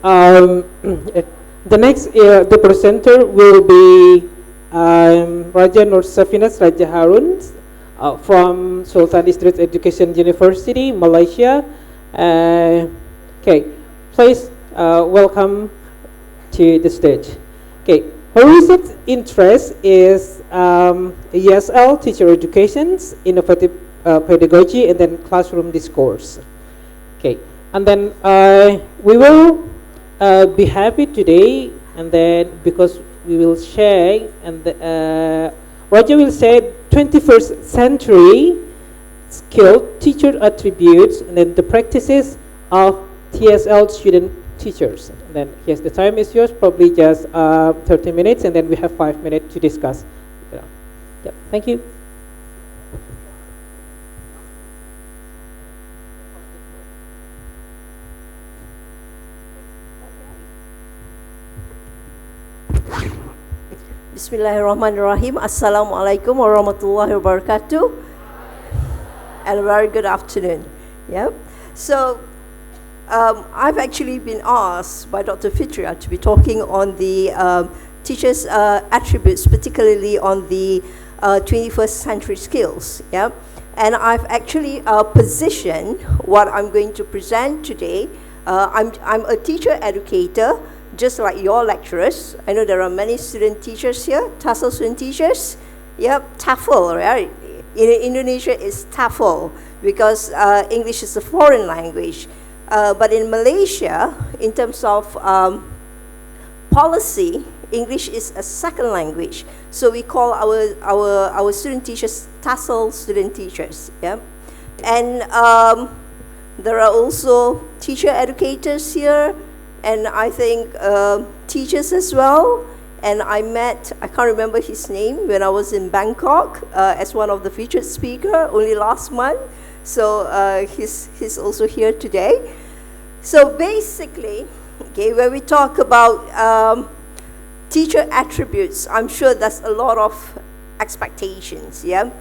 Um, the next, the presenter will be Raja Nur Safinas Raja Harun from Sultan District Education University, Malaysia. Okay, please welcome to the stage. Okay, her recent interest is ESL, teacher education, innovative pedagogy, and then classroom discourse. Okay, and then we will be happy today, and then because we will share, and Roger will say 21st century skill teacher attributes, and then the practices of TSL student teachers. And then yes, the time is yours, probably just 30 minutes, and then we have 5 minutes to discuss. Yeah, thank you. Bismillahirrahmanirrahim. Assalamualaikum warahmatullahi wabarakatuh. And a very good afternoon. Yeah. So I've actually been asked by Dr. Fitria to be talking on the teachers' attributes, particularly on the 21st century skills. Yeah. And I've actually positioned what I'm going to present today. I'm a teacher educator, just like your lecturers. I know there are many student teachers here, TESOL student teachers. Yep, TEFL, right? In Indonesia, it's TEFL because English is a foreign language. But in Malaysia, in terms of policy, English is a second language. So we call our student teachers TESOL student teachers. Yeah? And there are also teacher educators here, and I think teachers as well. And I met, I can't remember his name, when I was in Bangkok as one of the featured speaker only last month. So he's also here today. So basically, okay, when we talk about teacher attributes, I'm sure there's a lot of expectations, yeah?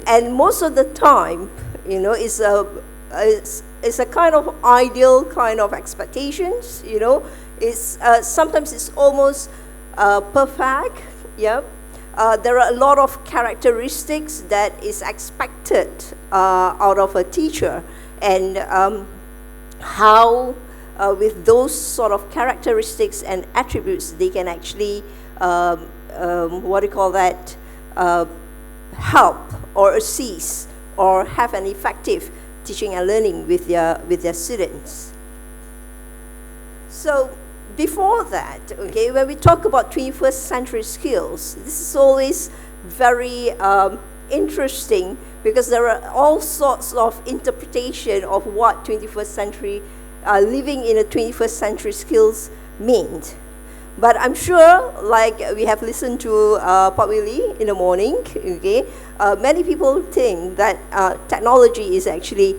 And most of the time, you know, it's a kind of ideal kind of expectations, you know. It's sometimes it's almost perfect, yeah. There are a lot of characteristics that is expected out of a teacher, and how with those sort of characteristics and attributes they can actually what do you call that, help or assist or have an effective teaching and learning with their students. So before that, okay, when we talk about 21st century skills, this is always very interesting because there are all sorts of interpretation of what 21st century, living in a 21st century skills means. But I'm sure, like we have listened to Pak Willy in the morning, okay, many people think that technology is actually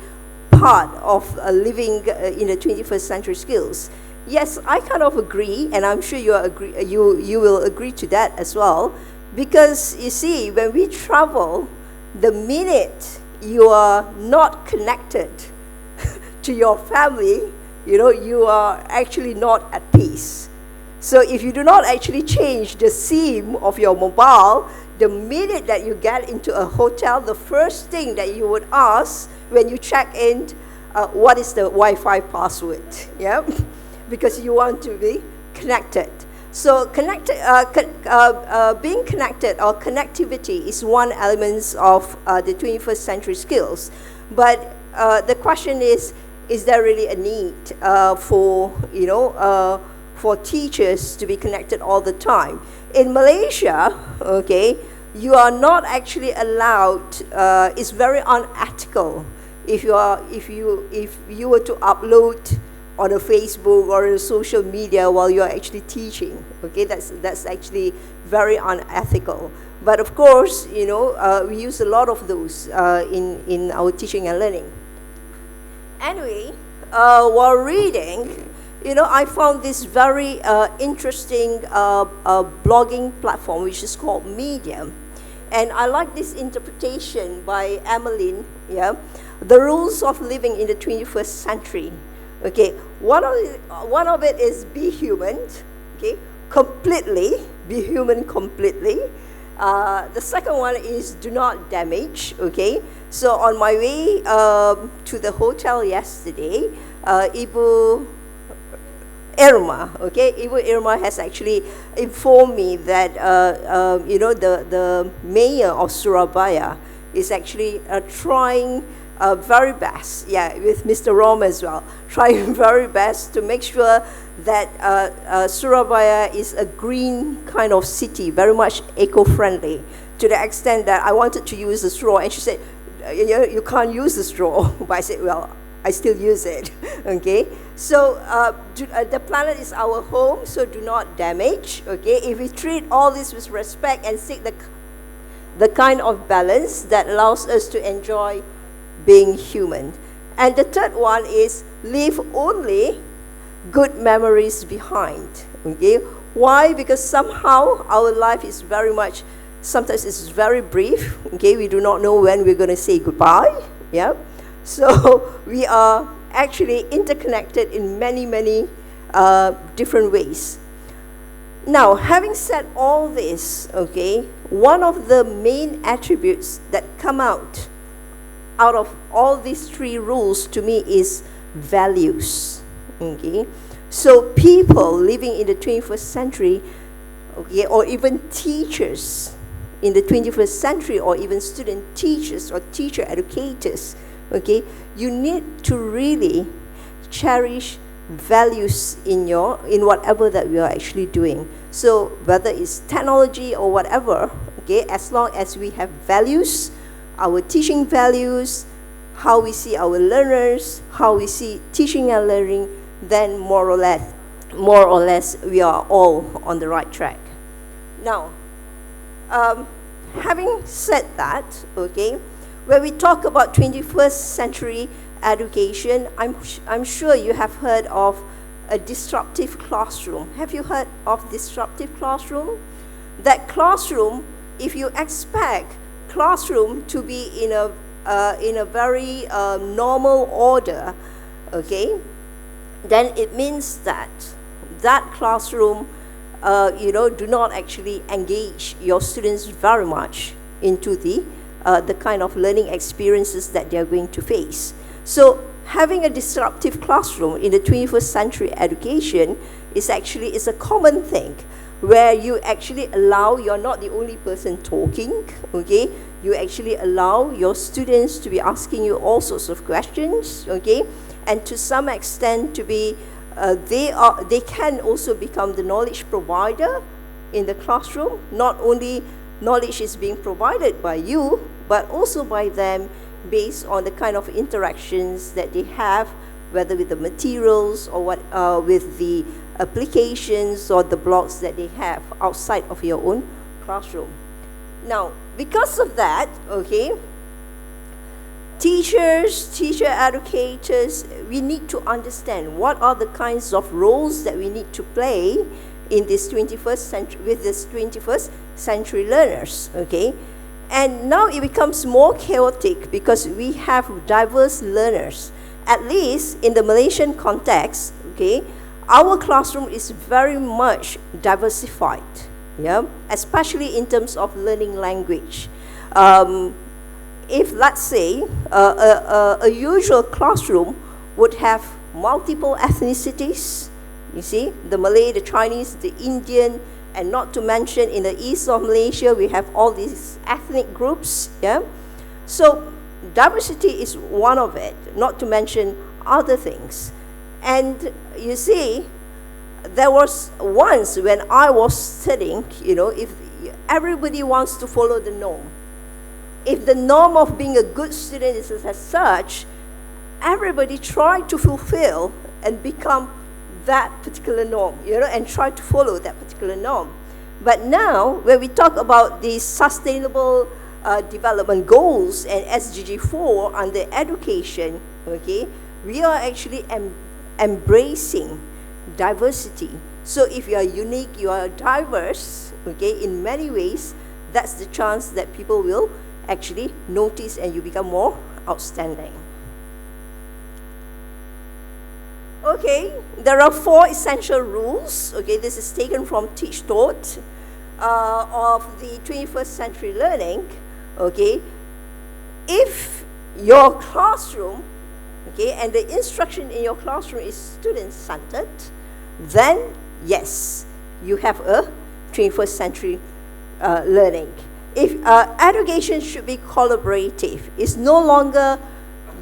part of living in the 21st century skills. Yes, I kind of agree, and I'm sure you will agree to that as well, because you see, when we travel, the minute you are not connected to your family, you know, you are actually not at peace. So if you do not actually change the SIM of your mobile, the minute that you get into a hotel, the first thing that you would ask when you check in, what is the Wi-Fi password? Yeah, because you want to be connected. So being connected or connectivity is one element of the 21st century skills. But the question is there really a need for, you know, for teachers to be connected all the time? In Malaysia, okay, you are not actually allowed. It's very unethical if you were to upload on a Facebook or a social media while you are actually teaching. Okay, that's actually very unethical. But of course, you know, we use a lot of those in our teaching and learning. Anyway, while reading, you know, I found this very interesting blogging platform which is called Medium. And I like this interpretation by Emmeline, yeah, the rules of living in the 21st century. Okay, One of it is be human, okay, completely, be human completely. The second one is do not damage, okay. So on my way to the hotel yesterday, Ibu Irma, okay, Ibu Irma has actually informed me that, the mayor of Surabaya is actually trying very best, with Mr. Rom as well, trying very best to make sure that Surabaya is a green kind of city, very much eco-friendly, to the extent that I wanted to use the straw, and she said, you can't use the straw. But I said, well, I still use it, okay? So the planet is our home, so do not damage, okay? If we treat all this with respect and seek the kind of balance that allows us to enjoy being human. And the third one is leave only good memories behind, okay? Why? Because somehow our life is very much, sometimes it's very brief, okay? We do not know when we're going to say goodbye, yeah? So we are actually interconnected in many, many different ways. Now, having said all this, okay, one of the main attributes that come out of all these three rules to me is values, okay? So people living in the 21st century, okay, or even teachers in the 21st century, or even student teachers or teacher educators, okay, you need to really cherish values in whatever that we are actually doing. So whether it's technology or whatever, okay, as long as we have values, our teaching values, how we see our learners, how we see teaching and learning, then more or less we are all on the right track. Now, having said that, okay, when we talk about 21st century education, I'm sure you have heard of a disruptive classroom. Have you heard of disruptive classroom? That classroom, if you expect classroom to be in a very normal order, okay, then it means that classroom, do not actually engage your students very much into the kind of learning experiences that they are going to face. So having a disruptive classroom in the 21st century education is a common thing, where you actually allow, you're not the only person talking, okay? You actually allow your students to be asking you all sorts of questions, okay? And to some extent to be, they can also become the knowledge provider in the classroom. Not only knowledge is being provided by you, but also by them based on the kind of interactions that they have, whether with the materials or with the applications or the blogs that they have outside of your own classroom. Now, because of that, okay, teacher educators, we need to understand what are the kinds of roles that we need to play in this 21st century, with this 21st century learners, okay? And now it becomes more chaotic because we have diverse learners. At least in the Malaysian context, okay, our classroom is very much diversified, yeah, especially in terms of learning language. If, let's say, a usual classroom would have multiple ethnicities, you see, the Malay, the Chinese, the Indian, and not to mention in the east of Malaysia, we have all these ethnic groups, yeah? So diversity is one of it, not to mention other things. And you see, there was once when I was studying, if everybody wants to follow the norm, if the norm of being a good student is as such, everybody try to fulfill and become that particular norm, and try to follow that particular norm. But now, when we talk about the sustainable development goals and SDG 4 under education, okay, we are actually embracing diversity. So if you are unique, you are diverse, okay, in many ways, that's the chance that people will actually notice and you become more outstanding. Okay, there are 4 essential rules. Okay, this is taken from Teach Taught of the 21st century learning. Okay, if your classroom, okay, and the instruction in your classroom is student-centered, then yes, you have a 21st century learning. If education should be collaborative, it's no longer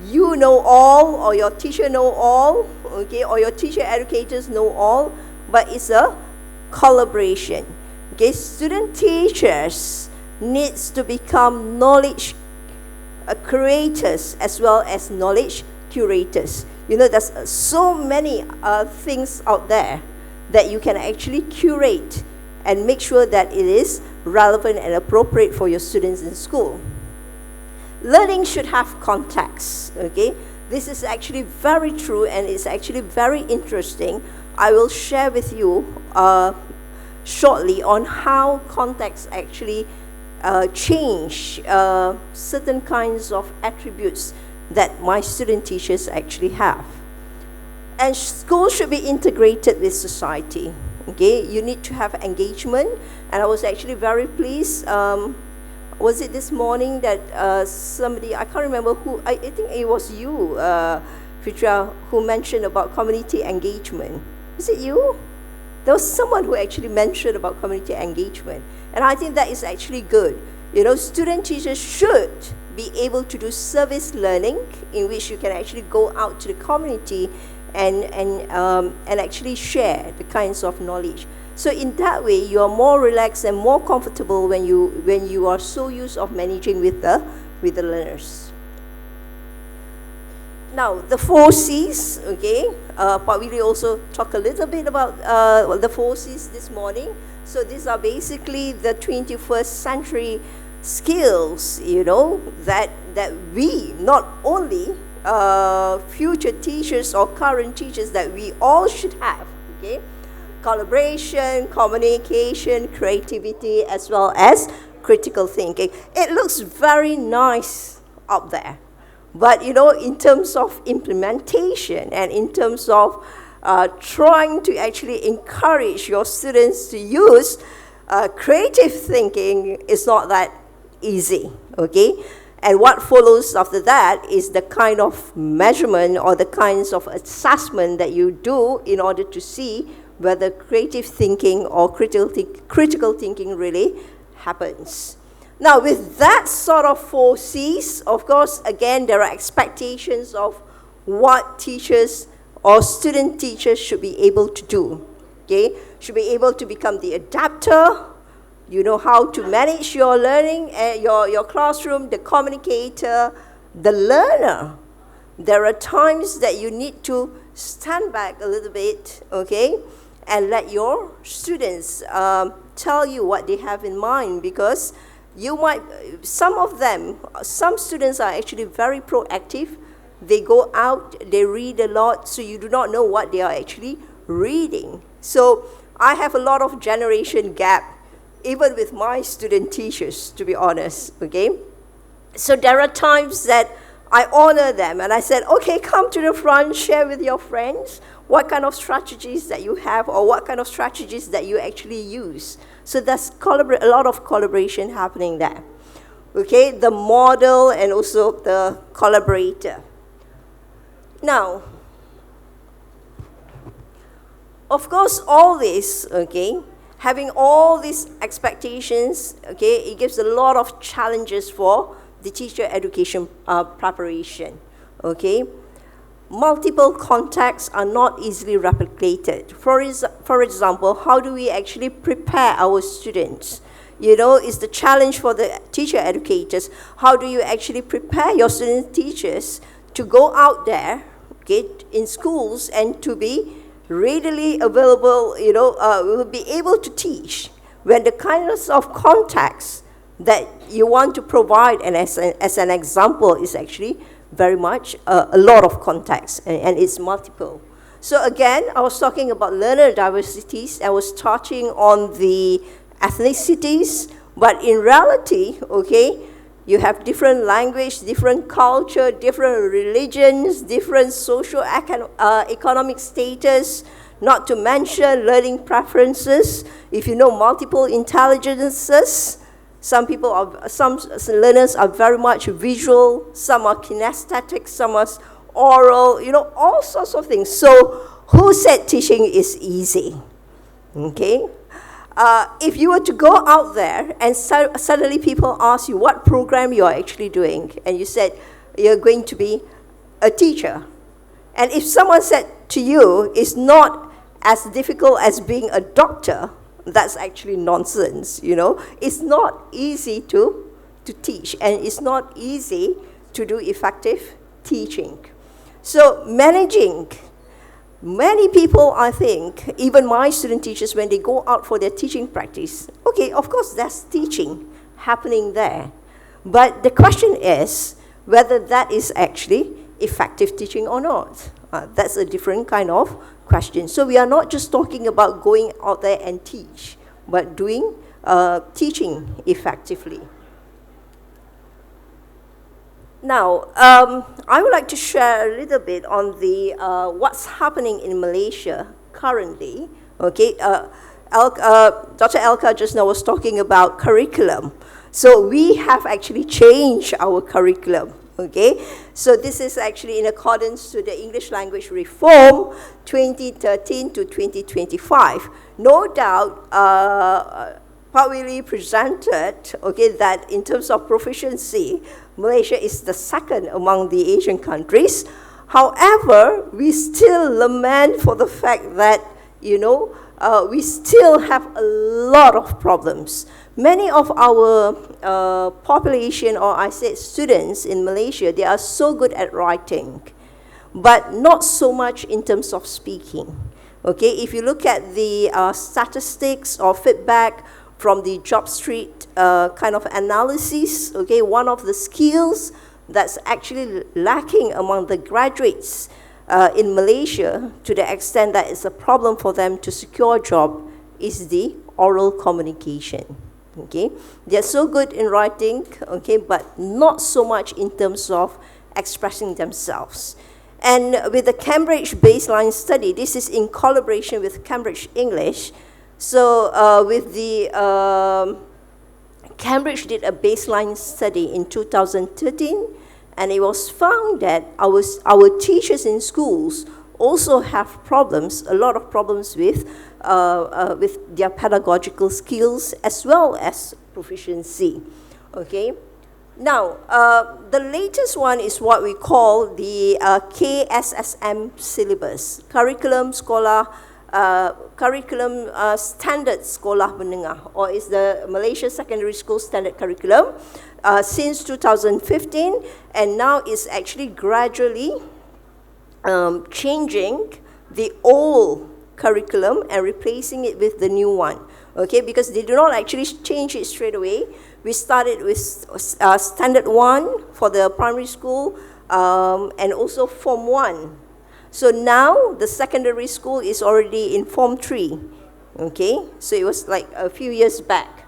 you know all or your teacher know all, okay, or your teacher educators know all, but it's a collaboration. Okay, student teachers needs to become knowledge creators as well as knowledge curators. You know, there's so many things out there that you can actually curate and make sure that it is relevant and appropriate for your students in school. Learning should have context, okay? This is actually very true and it's actually very interesting. I will share with you shortly on how context actually change certain kinds of attributes that my student teachers actually have. And school should be integrated with society. Okay, you need to have engagement, and I was actually very pleased. Was it this morning that somebody, I can't remember who, I think it was you, Fitra, who mentioned about community engagement. Is it you? There was someone who actually mentioned about community engagement, and I think that is actually good. You know, student teachers should be able to do service learning, in which you can actually go out to the community and actually share the kinds of knowledge. So in that way, you are more relaxed and more comfortable when you are so used of managing with the learners. Now, the 4 C's, okay, but we will also talk a little bit about the 4 C's this morning. So these are basically the 21st century skills, you know, that we, not only future teachers or current teachers, that we all should have, okay? Collaboration, communication, creativity, as well as critical thinking. It looks very nice up there. But, you know, in terms of implementation and in terms of trying to actually encourage your students to use creative thinking, is not that easy, okay? And what follows after that is the kind of measurement or the kinds of assessment that you do in order to see whether creative thinking or critical thinking really happens. Now, with that sort of 4 C's, of course, again, there are expectations of what teachers or student teachers should be able to do, okay? Should be able to become the adapter, you know how to manage your learning, your classroom, the communicator, the learner. There are times that you need to stand back a little bit, okay, and let your students tell you what they have in mind, because you might, some students are actually very proactive. They go out, they read a lot, so you do not know what they are actually reading. So I have a lot of generation gap, even with my student teachers, to be honest, okay? So there are times that I honor them, and I said, okay, come to the front, share with your friends what kind of strategies that you have or what kind of strategies that you actually use. So there's a lot of collaboration happening there. Okay, the model and also the collaborator. Now, of course, all this, okay, having all these expectations, okay, it gives a lot of challenges for the teacher education preparation, okay? Multiple contexts are not easily replicated. For example, how do we actually prepare our students? You know, it's the challenge for the teacher educators. How do you actually prepare your student teachers to go out there, okay, in schools and to be readily available, you know, will be able to teach when the kinds of context that you want to provide, and as an example, is actually very much a lot of context, and it's multiple. So again, I was talking about learner diversities. I was touching on the ethnicities, but in reality, okay, You have different language, different culture, different religions, different economic status, not to mention learning preferences. If you know multiple intelligences, some learners are very much visual, some are kinesthetic, some are oral, all sorts of things. So who said teaching is easy? Okay? If you were to go out there and suddenly people ask you what program you are actually doing, and you said you're going to be a teacher, and if someone said to you it's not as difficult as being a doctor, that's actually nonsense. It's not easy to teach, and it's not easy to do effective teaching. So managing, many people, I think, even my student teachers, when they go out for their teaching practice, okay, of course, that's teaching happening there. But the question is whether that is actually effective teaching or not. That's a different kind of question. So we are not just talking about going out there and teach, but doing teaching effectively. Now, I would like to share a little bit on the what's happening in Malaysia currently. Okay, Dr. Elka just now was talking about curriculum. So we have actually changed our curriculum. Okay, so this is actually in accordance to the English Language Reform 2013 to 2025. No doubt, Pak Willy presented, okay, that in terms of proficiency, Malaysia is the second among the Asian countries. However, we still lament for the fact that, we still have a lot of problems. Many of our population, or I said students in Malaysia, they are so good at writing, but not so much in terms of speaking. Okay, if you look at the statistics or feedback from the Job Street kind of analysis, okay, one of the skills that's actually lacking among the graduates in Malaysia, to the extent that it's a problem for them to secure a job, is the oral communication. Okay, they're so good in writing, okay, but not so much in terms of expressing themselves. And with the Cambridge baseline study, this is in collaboration with Cambridge English. So with the Cambridge did a baseline study in 2013, and it was found that our teachers in schools also have problems, a lot of problems with their pedagogical skills as well as proficiency. Okay. Now, the latest one is what we call the KSSM syllabus, Curriculum Standard Sekolah Menengah, or is the Malaysia Secondary School Standard Curriculum, since 2015, and now it's actually gradually changing the old curriculum and replacing it with the new one. Okay, because they do not actually change it straight away. We started with Standard 1 for the primary school and also Form 1. So now the secondary school is already in Form 3. Okay, so it was like a few years back.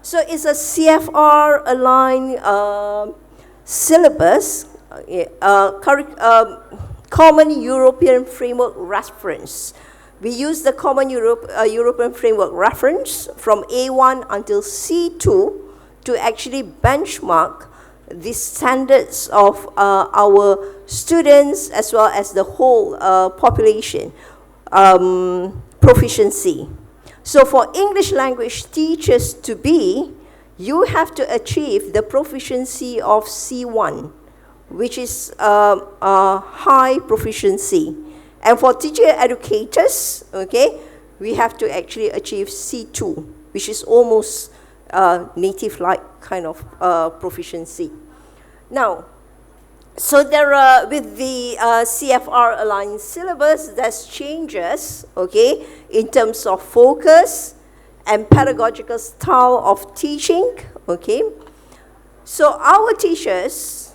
So it's a CFR aligned syllabus, Common European Framework Reference. We use the Common European Framework Reference from A1 until C2 to actually benchmark the standards of our students as well as the whole population proficiency. So for English language teachers to be, you have to achieve the proficiency of C1, which is high proficiency. And for teacher educators, okay, we have to actually achieve C2, which is almost native-like kind of proficiency. Now, so there are, with the CFR aligned syllabus, there's changes, okay, in terms of focus and pedagogical style of teaching, okay. So our teachers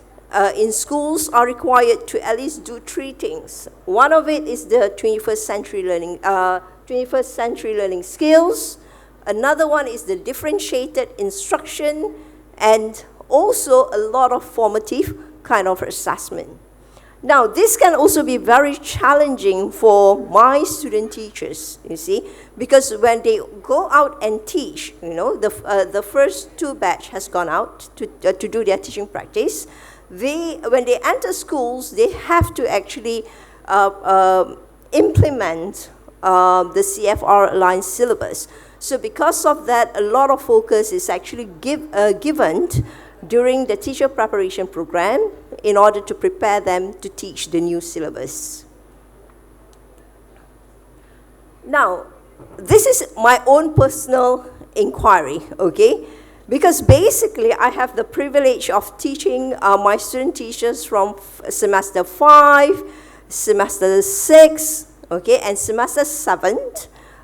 in schools are required to at least do three things. One of it is the 21st century learning skills. Another one is the differentiated instruction, and also a lot of formative kind of assessment. Now, this can also be very challenging for my student teachers, you see, because when they go out and teach, the first 2 batch has gone out to do their teaching practice. When they enter schools, they have to actually implement the CFR aligned syllabus. So because of that, a lot of focus is actually given during the teacher preparation program in order to prepare them to teach the new syllabus. Now, this is my own personal inquiry, okay? Because basically, I have the privilege of teaching my student teachers from semester 5, semester 6, okay, and semester 7.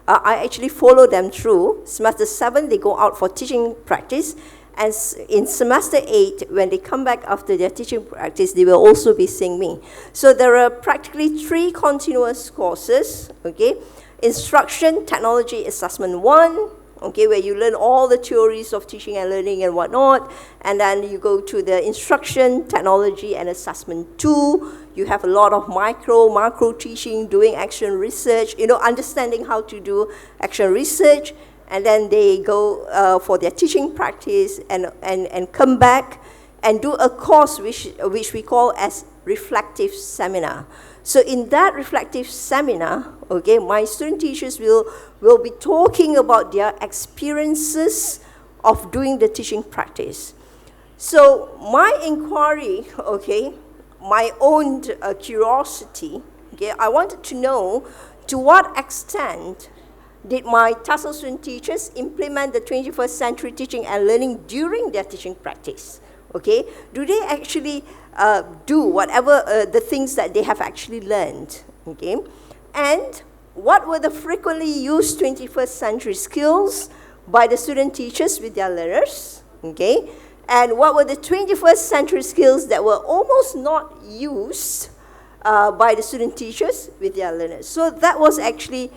I actually follow them through. Semester 7, they go out for teaching practice. And in semester 8, when they come back after their teaching practice, they will also be seeing me. So there are practically 3 continuous courses, okay? Instruction, Technology, Assessment 1, okay, where you learn all the theories of teaching and learning and whatnot. And then you go to the Instruction, Technology, and Assessment 2. You have a lot of macro teaching, doing action research, understanding how to do action research. And then they go for their teaching practice and come back and do a course which we call as reflective seminar. So in that reflective seminar, okay, my student teachers will be talking about their experiences of doing the teaching practice. So my inquiry, okay, my own curiosity, okay, I wanted to know to what extent did my TESOL student teachers implement the 21st century teaching and learning during their teaching practice? Okay, do they actually do whatever the things that they have actually learned? Okay, and what were the frequently used 21st century skills by the student teachers with their learners? Okay, and what were the 21st century skills that were almost not used by the student teachers with their learners? So that was actually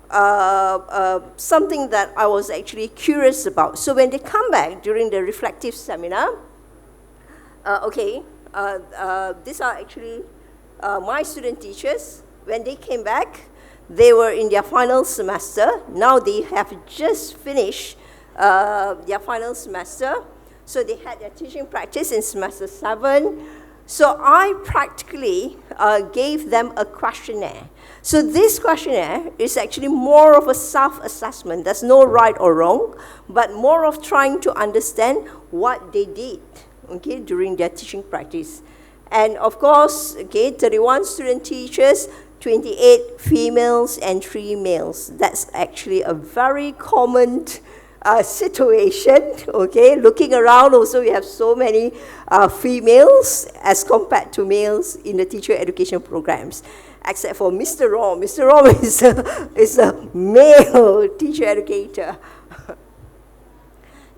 something that I was actually curious about. So when they come back during the reflective seminar, these are actually my student teachers. When they came back, they were in their final semester. Now they have just finished their final semester. So they had their teaching practice in semester 7. So I practically gave them a questionnaire. So this questionnaire is actually more of a self-assessment. There's no right or wrong, but more of trying to understand what they did, okay, during their teaching practice. And of course, okay, 31 student teachers, 28 females and 3 males. That's actually a very common situation, okay? Looking around also, we have so many females as compared to males in the teacher education programs, except for Mr. Rom. Mr. Rom is a male teacher educator.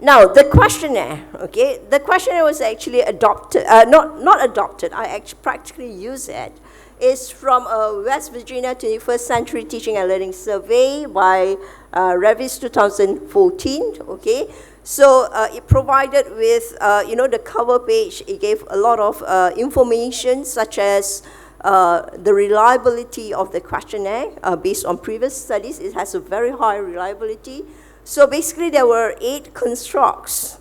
Now, the questionnaire, okay? The questionnaire was actually adopted, not adopted, I actually practically use it. It's from a West Virginia 21st Century Teaching and Learning Survey by Revis 2014, okay? So it provided with, the cover page. It gave a lot of information such as the reliability of the questionnaire based on previous studies. It has a very high reliability. So basically there were 8 constructs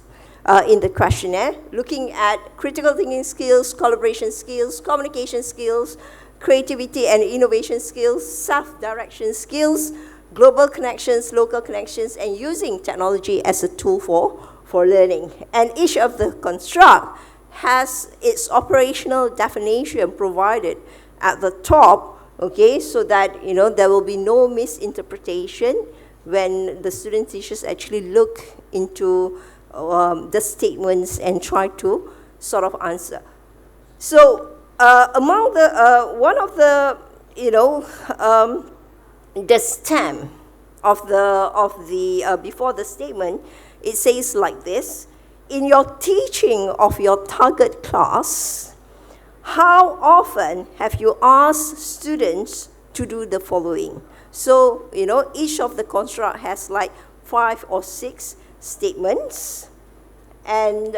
in the questionnaire, looking at critical thinking skills, collaboration skills, communication skills, creativity and innovation skills, self-direction skills, global connections, local connections, and using technology as a tool for learning. And each of the construct has its operational definition provided at the top, okay, so that, there will be no misinterpretation when the student teachers actually look into the statements and try to sort of answer. So among the, one of the, the stem of the before the statement, it says like this: in your teaching of your target class, how often have you asked students to do the following? So, each of the construct has like 5 or 6 statements. And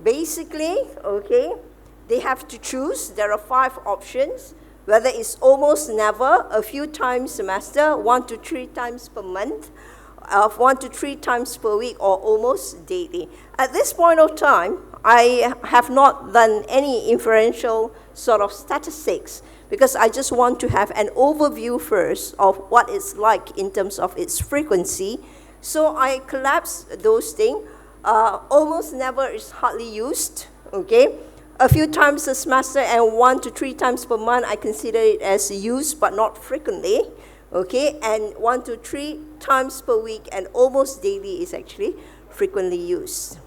basically, okay, they have to choose. There are 5 options, whether it's almost never, a few times semester, 1 to 3 times per month, 1 to 3 times per week, or almost daily. At this point of time, I have not done any inferential sort of statistics, because I just want to have an overview first of what it's like in terms of its frequency. So I collapsed those things. Almost never is hardly used, okay? A few times a semester and 1 to 3 times per month, I consider it as used, but not frequently, okay? And 1 to 3 times per week and almost daily is actually frequently used.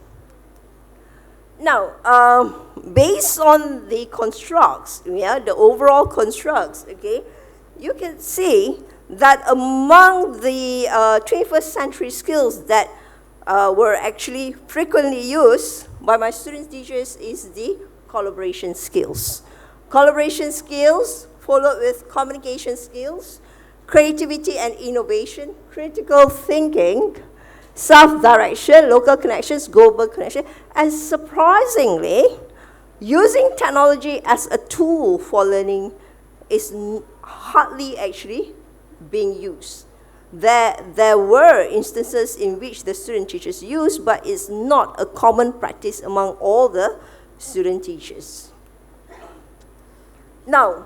Now, based on the constructs, the overall constructs, okay, you can see that among the 21st century skills that were actually frequently used by my student teachers is the collaboration skills. Collaboration skills followed with communication skills, creativity and innovation, critical thinking, self-direction, local connections, global connection, and surprisingly, using technology as a tool for learning is hardly actually being used. There were instances in which the student teachers used, but it's not a common practice among all the student teachers. Now,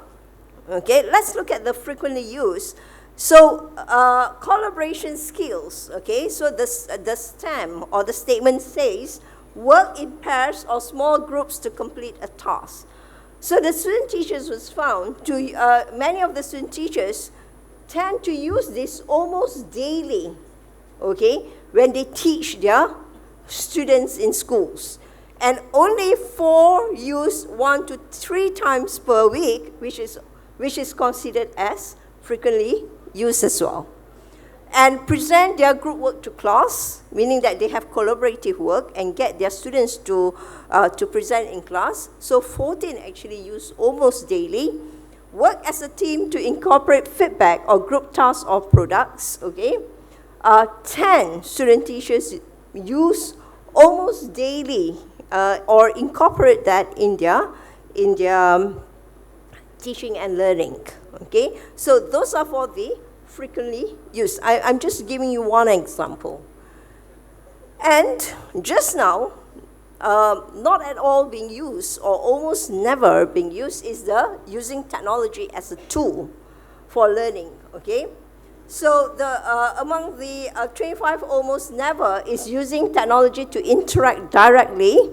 okay, let's look at the frequently used. So, collaboration skills, okay, so the STEM or the statement says, work in pairs or small groups to complete a task. So the student teachers was found to, many of the student teachers tend to use this almost daily, okay, when they teach their students in schools. And only 4 use 1 to 3 times per week, which is considered as frequently used as well. And present their group work to class, meaning that they have collaborative work and get their students to present in class. So 14 actually use almost daily. Work as a team to incorporate feedback or group tasks or products, okay? 10 student teachers use almost daily or incorporate that in their teaching and learning, okay? So those are for the frequently used. I'm just giving you one example. And just now, not at all being used or almost never being used is the using technology as a tool for learning, okay? So among the 25 almost never is using technology to interact directly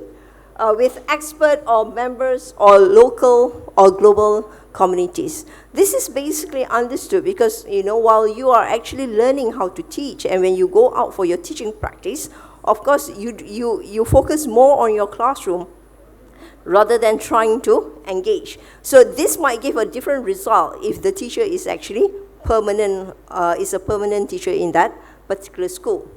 with expert or members or local or global communities. This is basically understood because, while you are actually learning how to teach and when you go out for your teaching practice, of course, you focus more on your classroom rather than trying to engage. So this might give a different result if the teacher is actually is a permanent teacher in that particular school.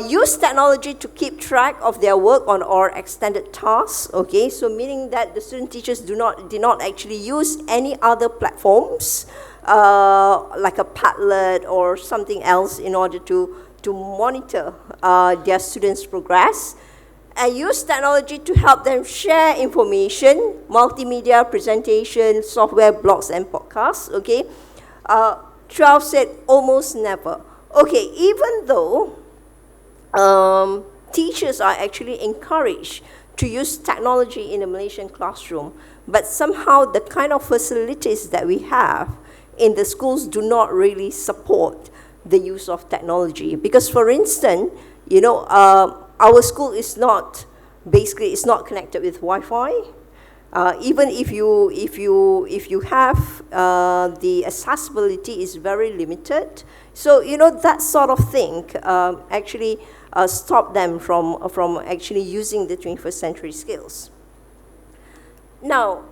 Use technology to keep track of their work on or extended tasks, okay? So meaning that the student teachers did not actually use any other platforms like a Padlet or something else in order to monitor their students' progress. And use technology to help them share information, multimedia presentation, software, blogs, and podcasts, okay? 12 said almost never. Okay, even though teachers are actually encouraged to use technology in the Malaysian classroom, but somehow the kind of facilities that we have in the schools do not really support the use of technology. Because, for instance, our school is not connected with Wi-Fi. Even if you have the accessibility is very limited. So that sort of thing actually stop them from actually using the 21st century skills. Now,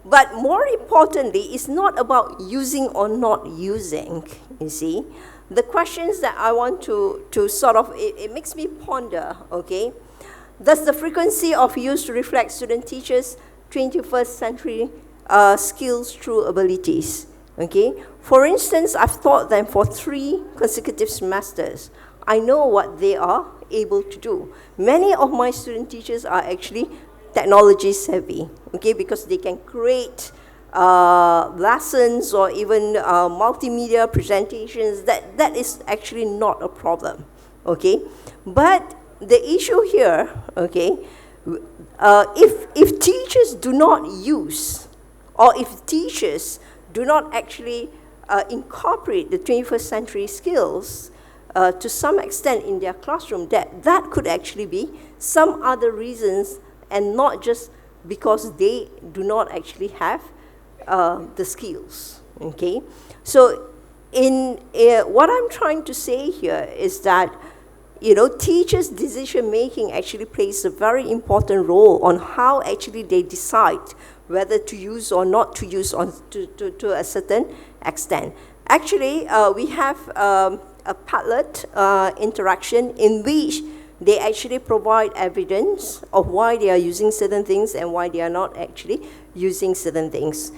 but more importantly, it's not about using or not using, you see. The questions that I want to sort of, it makes me ponder, okay? Does the frequency of use reflect student teachers' 21st century skills through abilities, okay? For instance, I've taught them for 3 consecutive semesters. I know what they are able to do. Many of my student teachers are actually technology savvy, okay, because they can create lessons or even multimedia presentations. That is actually not a problem, okay. But the issue here, okay, if teachers do not use, or if teachers do not actually incorporate the 21st century skills to some extent in their classroom, that could actually be some other reasons, and not just because they do not actually have the skills, okay? So what I'm trying to say here is that, you know, teachers' decision making actually plays a very important role on how actually they decide whether to use or not to use to a certain extent. Actually, we have a Padlet interaction in which they actually provide evidence of why they are using certain things and why they are not actually using certain things.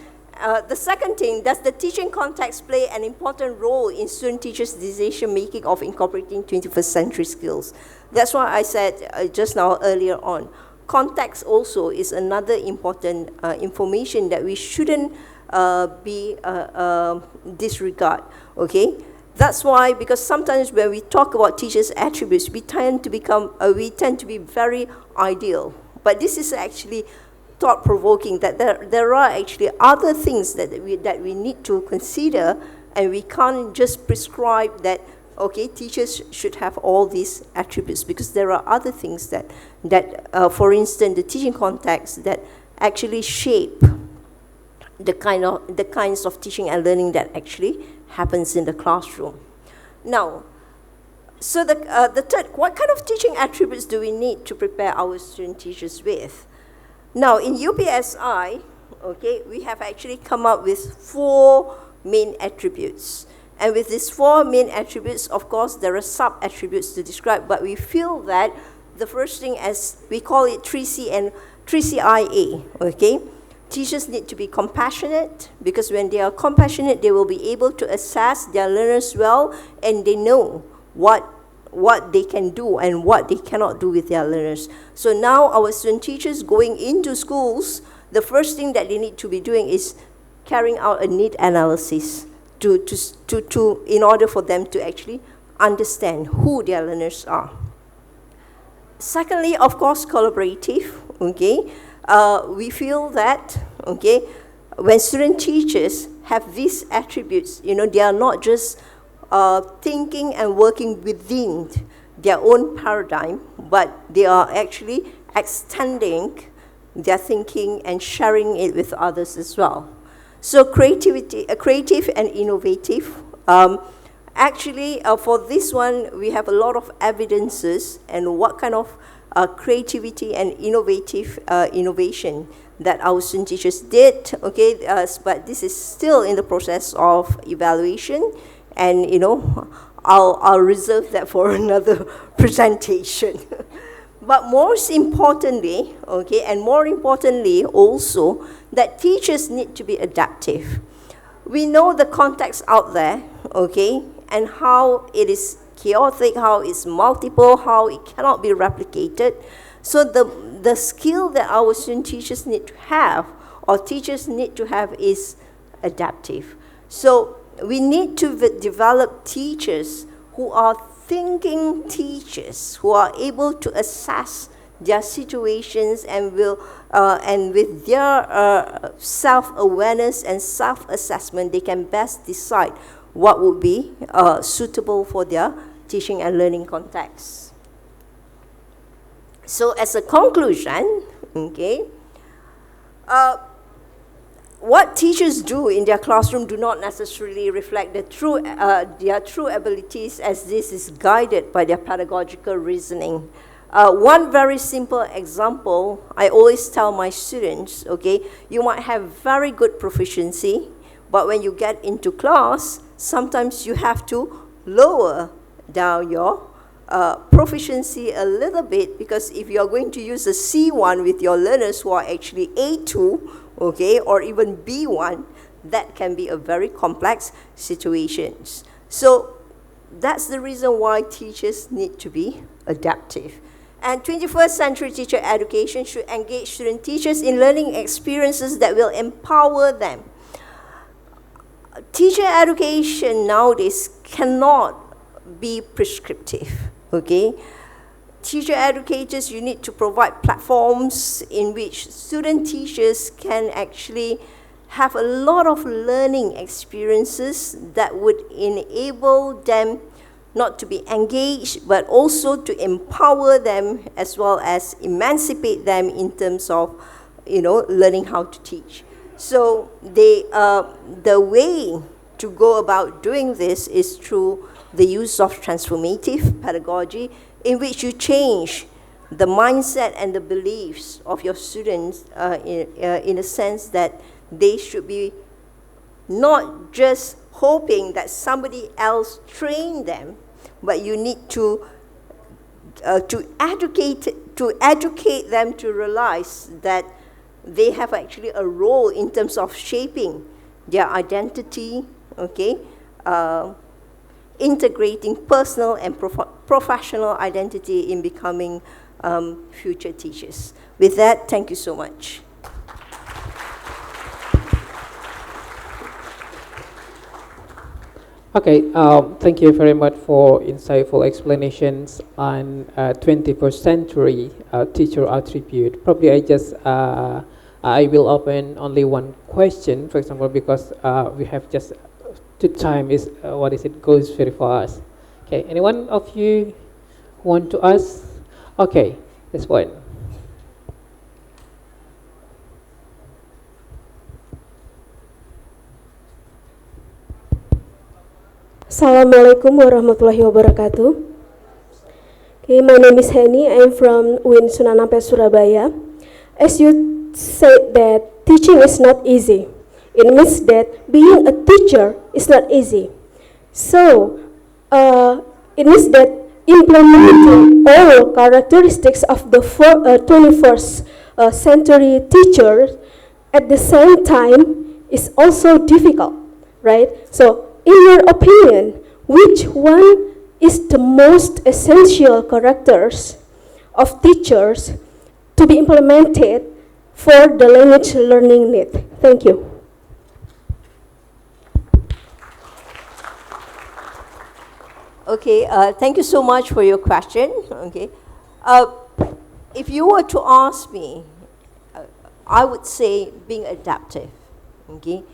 The second thing, does the teaching context play an important role in student-teachers' decision-making of incorporating 21st century skills? That's why I said just now earlier on. Context also is another important information that we shouldn't be disregard, okay? That's why, because sometimes when we talk about teachers' attributes, we tend to be very ideal. But this is actually thought-provoking, that there are actually other things that we need to consider, and we can't just prescribe that, okay, teachers should have all these attributes, because there are other things that for instance, the teaching context that actually shape the kinds of teaching and learning that actually happens in the classroom. Now, so the third, what kind of teaching attributes do we need to prepare our student teachers with? Now, in UPSI, okay, we have actually come up with 4 main attributes. And with these 4 main attributes, of course, there are sub-attributes to describe, but we feel that the first thing, as we call it 3C and 3CIA, okay? Teachers need to be compassionate, because when they are compassionate, they will be able to assess their learners well, and they know what they can do and what they cannot do with their learners. So now our student teachers going into schools, the first thing that they need to be doing is carrying out a need analysis in order for them to actually understand who their learners are. Secondly, of course, collaborative, okay? We feel that, okay, when student teachers have these attributes, you know, they are not just thinking and working within their own paradigm, but they are actually extending their thinking and sharing it with others as well. So creative and innovative. Actually, for this one, we have a lot of evidences and what kind of creativity and innovation that our student teachers did, okay, but this is still in the process of evaluation, and, you know, I'll reserve that for another presentation. But most importantly, okay, and more importantly also, that teachers need to be adaptive. We know the context out there, okay, and how it is chaotic, how it's multiple, how it cannot be replicated. So the skill that our student teachers need to have, or teachers need to have, is adaptive. So we need to develop teachers who are thinking teachers, who are able to assess their situations and with their self-awareness and self-assessment, they can best decide what would be suitable for their teaching and learning context. So as a conclusion, okay, what teachers do in their classroom do not necessarily reflect their true abilities, as this is guided by their pedagogical reasoning. One very simple example, I always tell my students, okay, you might have very good proficiency, but when you get into class, sometimes you have to lower down your proficiency a little bit, because if you're going to use a C1 with your learners who are actually A2, okay, or even B1, that can be a very complex situation. So that's the reason why teachers need to be adaptive. And 21st century teacher education should engage student teachers in learning experiences that will empower them. Teacher education nowadays cannot be prescriptive, okay? Teacher educators, you need to provide platforms in which student teachers can actually have a lot of learning experiences that would enable them not to be engaged, but also to empower them as well as emancipate them in terms of, learning how to teach. So the way to go about doing this is through the use of transformative pedagogy, in which you change the mindset and the beliefs of your students in a sense that they should be not just hoping that somebody else train them, but you need to educate them to realize that they have actually a role in terms of shaping their identity, okay, integrating personal and professional identity in becoming future teachers. With that, thank you so much. Okay, thank you very much for insightful explanations on 21st century teacher attribute. Probably I will open only one question, for example, because we have just the time is goes very fast. Okay, anyone of you want to ask? Okay, this one. Assalamualaikum warahmatullahi wabarakatuh. Okay, my name is Henny. I'm from UIN Sunan Ampel, Surabaya. As you said that teaching is not easy, it means that being a teacher is not easy. So, it means that implementing all characteristics of the 21st century teacher at the same time is also difficult, right? So, in your opinion, which one is the most essential characters of teachers to be implemented for the language learning need? Thank you. Okay, thank you so much for your question. Okay, if you were to ask me, I would say being adaptive. Okay,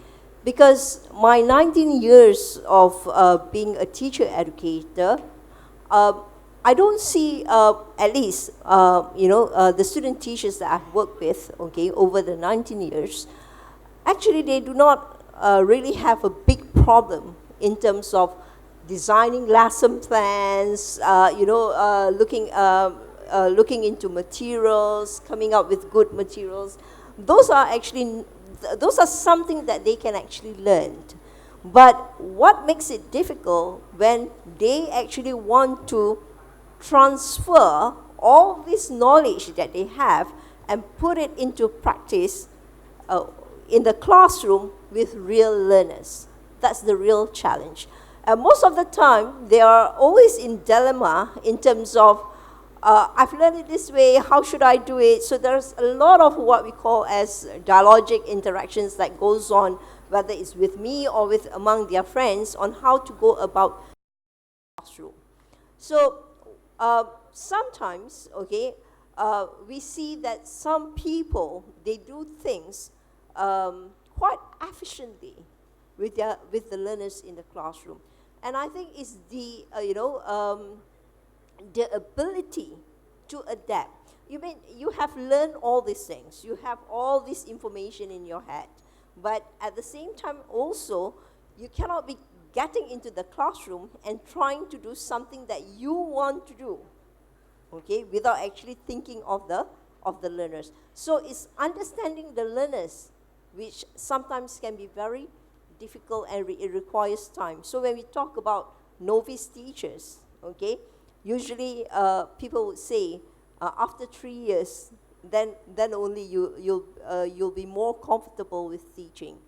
because my 19 years of being a teacher educator, I don't see, at least, the student teachers that I've worked with, okay, over the 19 years, actually they do not really have a big problem in terms of designing lesson plans, looking into materials, coming up with good materials. Those are something that they can actually learn. But what makes it difficult when they actually want to transfer all this knowledge that they have and put it into practice in the classroom with real learners. That's the real challenge. Most of the time, they are always in dilemma in terms of, I've learned it this way, how should I do it? So there's a lot of what we call as dialogic interactions that goes on, whether it's with me or with among their friends, on how to go about the classroom. So sometimes, okay, we see that some people, they do things quite efficiently with the learners in the classroom. And I think it's the ability to adapt. You have learned all these things. You have all this information in your head. But at the same time also, you cannot be getting into the classroom and trying to do something that you want to do, okay, without actually thinking of the learners. So it's understanding the learners, which sometimes can be very difficult and it requires time. So when we talk about novice teachers, okay, usually people would say after 3 years, then only you'll be more comfortable with teaching.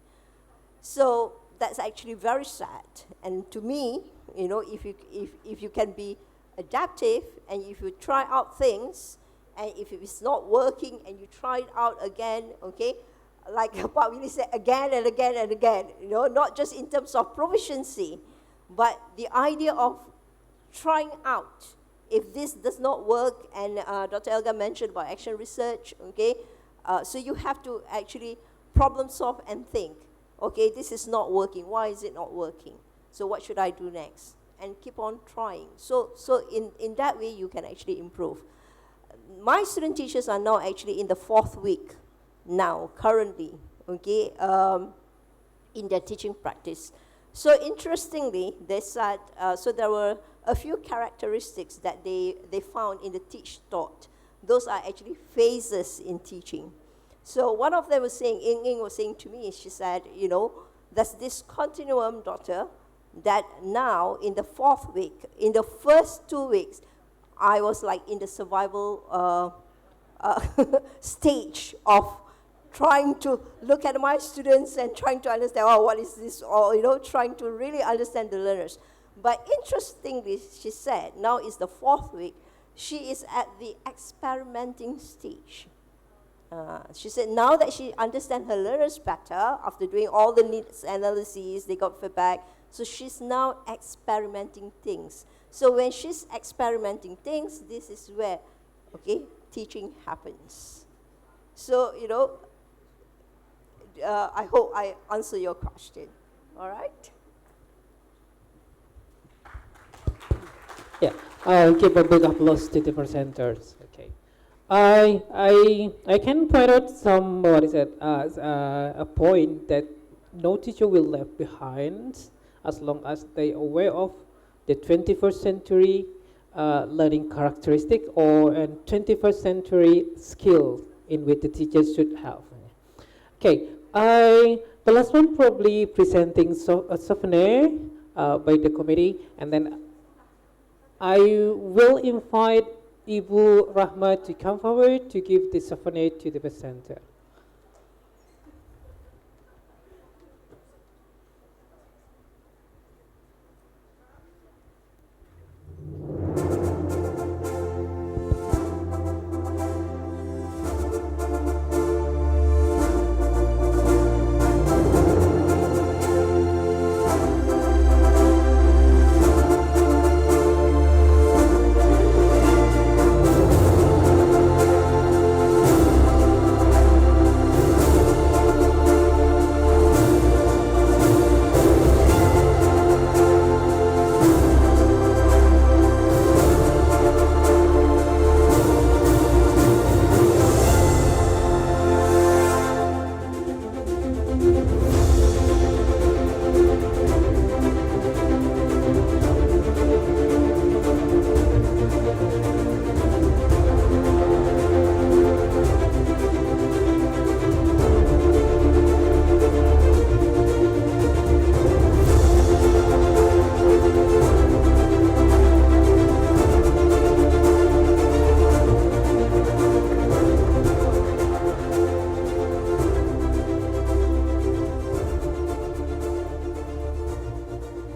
So that's actually very sad. And to me, you know, if you can be adaptive and if you try out things, and if it's not working and you try it out again, okay, like Pak Willy said, again and again and again, you know, not just in terms of proficiency, but the idea of trying out. If this does not work, and Dr. Elga mentioned about action research, okay, so you have to actually problem solve and think, okay, this is not working, why is it not working? So what should I do next? And keep on trying. So in that way, you can actually improve. My student teachers are now actually in the 4th week now, currently, okay, in their teaching practice. So interestingly, they said, so there were a few characteristics that they found in the teach-taught. Those are actually phases in teaching. So one of them was saying, Ying was saying to me, she said, you know, there's this continuum, doctor, that now in the 4th week, in the first 2 weeks, I was like in the survival stage of trying to look at my students and trying to understand, oh, what is this? Or, you know, trying to really understand the learners. But interestingly, she said, now is the 4th week, she is at the experimenting stage. She said now that she understands her learners better, after doing all the needs analyses, they got feedback, so she's now experimenting things. So when she's experimenting things, this is where, okay, teaching happens. So, you know, I hope I answer your question. All right? Yeah, I'll give a big applause to the presenters. Okay, I can point out some, what is it, a point that no teacher will left behind as long as they are aware of the 21st century learning characteristic or a 21st century skill in which the teachers should have. Okay, the last one probably presenting a souvenir by the committee, and then I will invite Ibu Rahma to come forward to give the souvenir to the presenter.